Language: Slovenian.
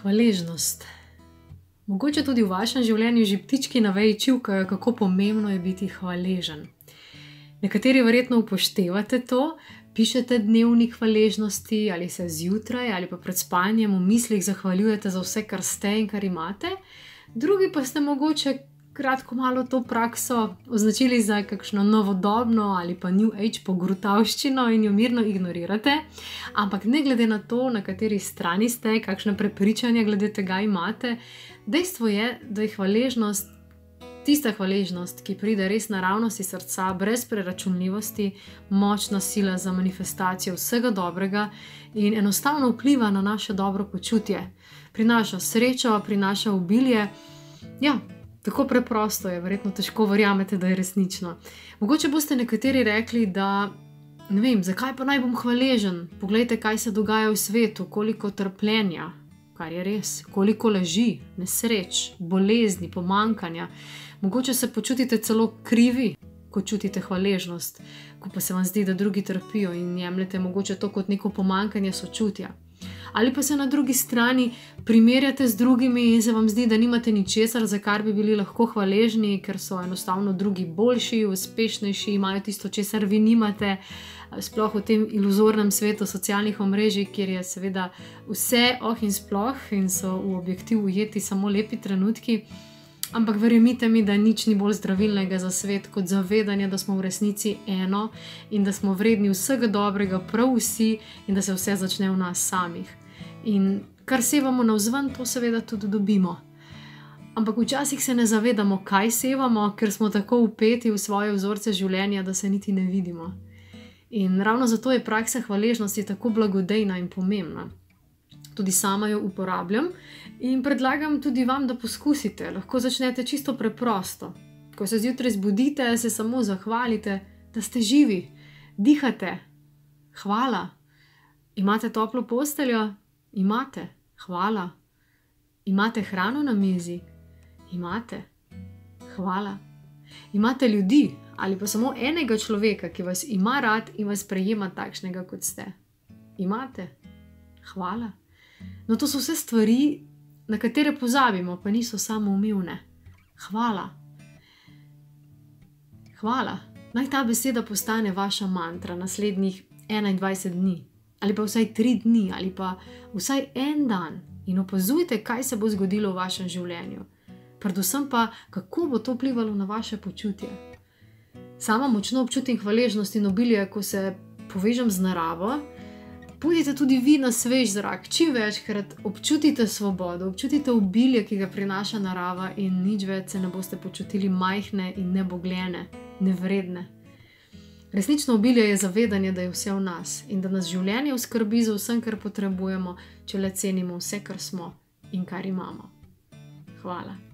Hvaležnost. Mogoče tudi v vašem življenju že ptički na veji čivkajo, kako pomembno je biti hvaležen. Nekateri verjetno upoštevate to, pišete dnevnik hvaležnosti ali se zjutraj ali pa pred spanjem v mislih zahvaljujete za vse, kar ste in kar imate. Drugi pa ste mogoče kratko malo to prakso označili za kakšno novodobno ali pa New Age pogrutavščino in jo mirno ignorirate. Ampak ne glede na to, na kateri strani ste, kakšne prepričanja glede tega imate, dejstvo je, da je hvaležnost, tista hvaležnost, ki pride res naravnost iz srca, brez preračunljivosti, močna sila za manifestacijo vsega dobrega in enostavno vpliva na naše dobro počutje. Prinaša srečo, prinaša obilje. Ja, tako preprosto je, verjetno težko verjamete, da je resnično. Mogoče boste nekateri rekli, da ne vem, zakaj pa naj bom hvaležen? Poglejte, kaj se dogaja v svetu, koliko trpljenja, kar je res, koliko laži, nesreč, bolezni, pomanjkanja. Mogoče se počutite celo krivi, ko čutite hvaležnost, ko pa se vam zdi, da drugi trpijo in jemljete mogoče to kot neko pomanjkanje sočutja. Ali pa se na drugi strani primerjate z drugimi in se vam zdi, da nimate ničesar, za kar bi bili lahko hvaležni, ker so enostavno drugi boljši, uspešnejši, imajo tisto, česar vi nimate, sploh v tem iluzornem svetu socialnih omrežij, kjer je seveda vse in sploh in so v objektiv ujeti samo lepi trenutki. Ampak verjemite mi, da nič ni bolj zdravilnega za svet kot zavedanje, da smo v resnici eno in da smo vredni vsega dobrega, prav vsi, in da se vse začne v nas samih. In kar sevamo navzven, to seveda tudi dobimo. Ampak včasih se ne zavedamo, kaj sevamo, ker smo tako vpeti v svoje vzorce življenja, da se niti ne vidimo. In ravno zato je praksa hvaležnosti tako blagodejna in pomembna. Tudi sama jo uporabljam in predlagam tudi vam, da poskusite. Lahko začnete čisto preprosto. Ko se zjutraj zbudite, se samo zahvalite, da ste živi, dihate. Hvala. Imate toplo posteljo? Imate. Hvala. Imate hrano na mizi? Imate. Hvala. Imate ljudi ali pa samo enega človeka, ki vas ima rad in vas sprejema takšnega, kot ste? Imate. Hvala. No, to so vse stvari, na katere pozabimo, pa niso samoumevne. Hvala. Hvala. Naj ta beseda postane vaša mantra naslednjih 21 dni, ali pa vsaj 3 dni, ali pa vsaj en dan in opazujte, kaj se bo zgodilo v vašem življenju. Predvsem pa, kako bo to vplivalo na vaše počutje. Sama močno občutim hvaležnost in obilje, ko se povežem z naravo. Pojdite tudi vi na svež zrak, čim večkrat občutite svobodo, občutite obilje, ki ga prinaša narava in nič več se ne boste počutili majhne in nebogljene, nevredne. Resnično obilje je zavedanje, da je vse v nas in da nas življenje oskrbi za vsem, kar potrebujemo, če le cenimo vse, kar smo in kar imamo. Hvala.